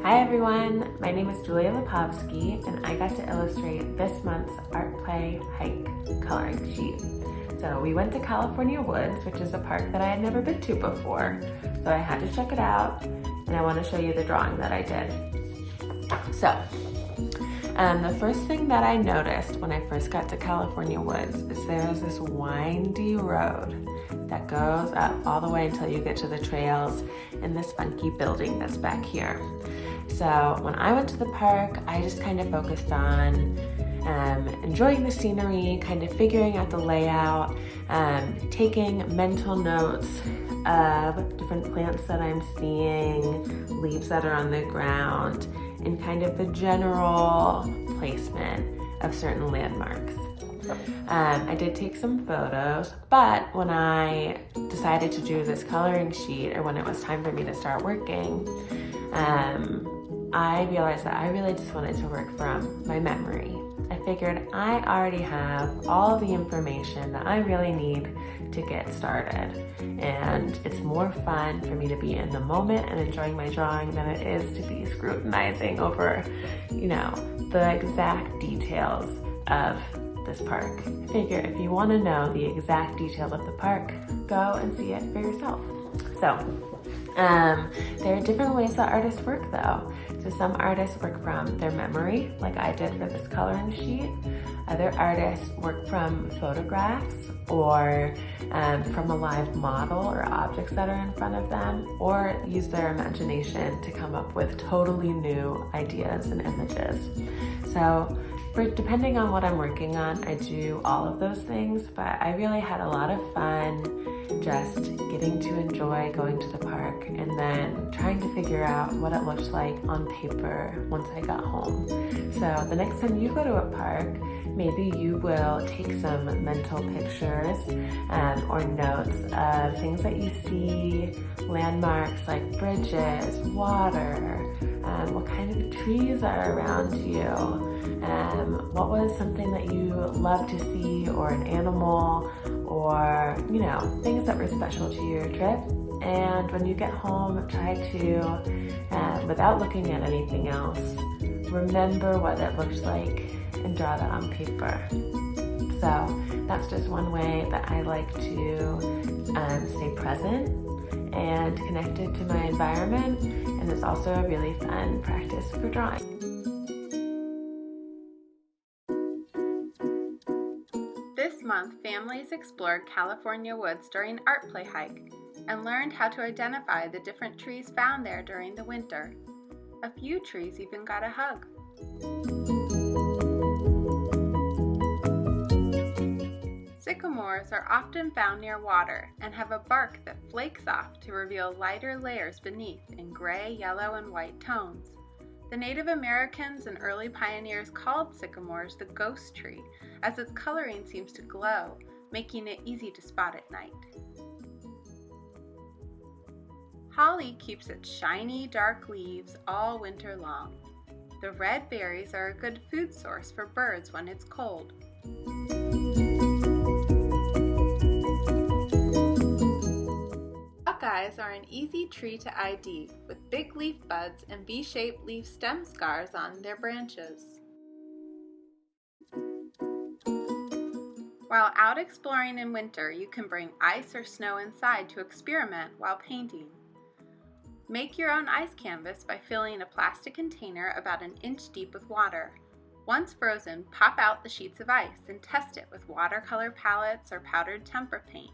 Hi everyone, my name is Julia Lipovsky and I got to illustrate this month's Art Play Hike coloring sheet. So we went to California Woods, which is a park that I had never been to before. So I had to check it out and I want to show you the drawing that I did. So the first thing that I noticed when I first got to California Woods is there is this windy road that goes up all the way until you get to the trails in this funky building that's back here. So when I went to the park, I just kind of focused on enjoying the scenery, kind of figuring out the layout, taking mental notes of different plants that I'm seeing, leaves that are on the ground, and kind of the general placement of certain landmarks. I did take some photos, but when I decided to do this coloring sheet, or when it was time for me to start working, I realized that I really just wanted to work from my memory. I figured I already have all of the information that I really need to get started. And it's more fun for me to be in the moment and enjoying my drawing than it is to be scrutinizing over, the exact details of this park. I figure if you want to know the exact details of the park, go and see it for yourself. So, there are different ways that artists work though. So some artists work from their memory, like I did for this coloring sheet. Other artists work from photographs or from a live model or objects that are in front of them, or use their imagination to come up with totally new ideas and images. So depending on what I'm working on, I do all of those things, but I really had a lot of fun just getting to enjoy going to the park and then trying to figure out what it looks like on paper once I got home. So the next time you go to a park, maybe you will take some mental pictures or notes of things that you see, landmarks like bridges, water, what kind of trees are around you, what was something that you love to see, or an animal, or things that were special to your trip. And when you get home, try to, without looking at anything else, remember what it looks like and draw that on paper. So that's just one way that I like to stay present and connected to my environment, and it's also a really fun practice for drawing. This month, families explored California Woods during Art Play Hike and learned how to identify the different trees found there during the winter. A few trees even got a hug. Sycamores are often found near water and have a bark that flakes off to reveal lighter layers beneath in gray, yellow, and white tones. The Native Americans and early pioneers called sycamores the ghost tree, as its coloring seems to glow, making it easy to spot at night. Holly keeps its shiny, dark leaves all winter long. The red berries are a good food source for birds when it's cold. Buckeyes are an easy tree to ID, with big leaf buds and V-shaped leaf stem scars on their branches. While out exploring in winter, you can bring ice or snow inside to experiment while painting. Make your own ice canvas by filling a plastic container about an inch deep with water. Once frozen, pop out the sheets of ice and test it with watercolor palettes or powdered tempera paint.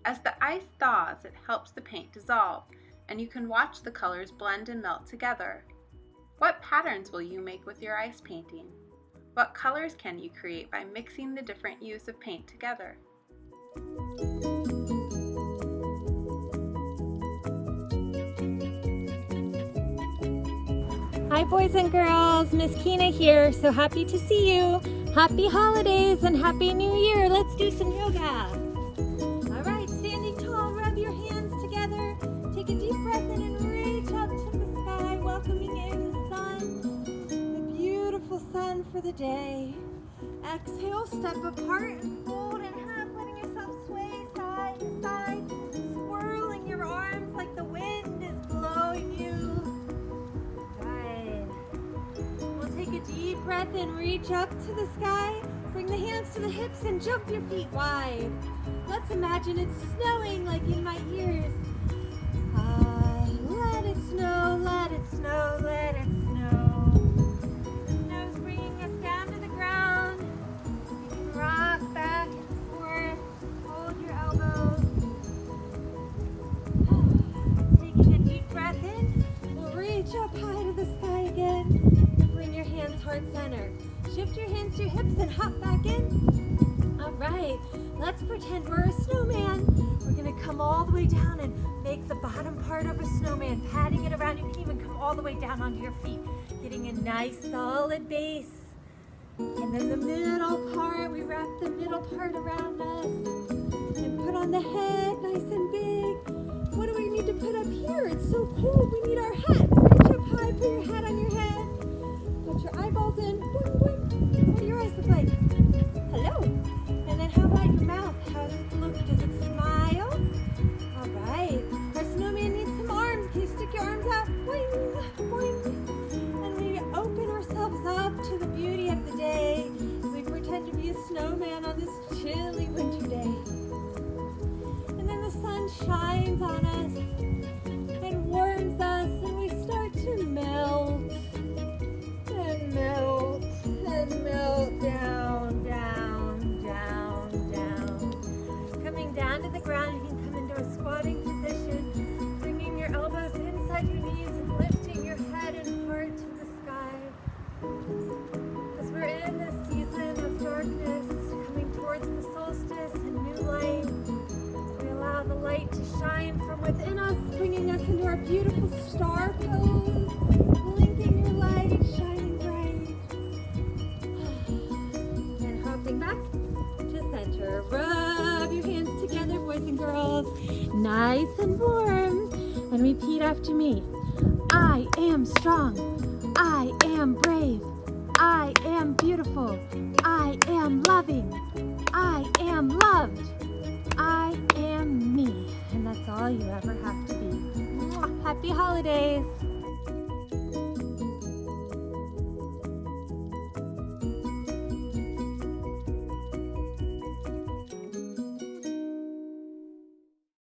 As the ice thaws, it helps the paint dissolve, and you can watch the colors blend and melt together. What patterns will you make with your ice painting? What colors can you create by mixing the different hues of paint together? Hi boys and girls, Miss Kina here. So happy to see you. Happy holidays and happy new year. Let's do some yoga. All right, standing tall, rub your hands together. Take a deep breath in and reach up to the sky, welcoming in the sun, the beautiful sun for the day. Exhale, step apart and fold in half, letting yourself sway side to side, swirling your arms like the wind is blowing you. breath in, reach up to the sky. Bring the hands to the hips and jump your feet wide. Let's imagine it's snowing like in my ears. Let it snow, let it snow, let it snow. The snow's bringing us down to the ground. You can rock back and forth. Hold your elbows. Taking a deep breath in. We'll reach up high to the sky again. And bring your hands heart center. Shift your hands to your hips and hop back in. All right, let's pretend we're a snowman. We're gonna come all the way down and make the bottom part of a snowman, patting it around. You can even come all the way down onto your feet, getting a nice solid base. And then the middle part, we wrap the middle part around us and put on the head nice and big. What do we need to put up here? It's so cold, we need our hat. Reach up high, put your hat on your head. Put your eyeballs in. Boing, boing. What do your eyes look like? Hello. And then how about your mouth? How does it look? Does it smile? All right. Our snowman needs some arms. Can you stick your arms out? Boing, boing. And we open ourselves up to the beauty of the day as we pretend to be a snowman on this chilly winter day. And then the sun shines on us and warms us, and we start to melt. And melt, and melt down, down, down, down. Coming down to the ground, you can come into a squatting position, bringing your elbows inside your knees and lifting your head and heart to the sky. As we're in this season of darkness, coming towards the solstice and new light, we allow the light to shine from within us, bringing us into our beautiful star pose, blinking your light, shining bright. And hopping back to center. Rub your hands together, boys and girls, nice and warm. And repeat after me. I am strong. I am brave. I am beautiful. I am loving. I am loved. I am me. And that's all you ever have to be. Happy holidays.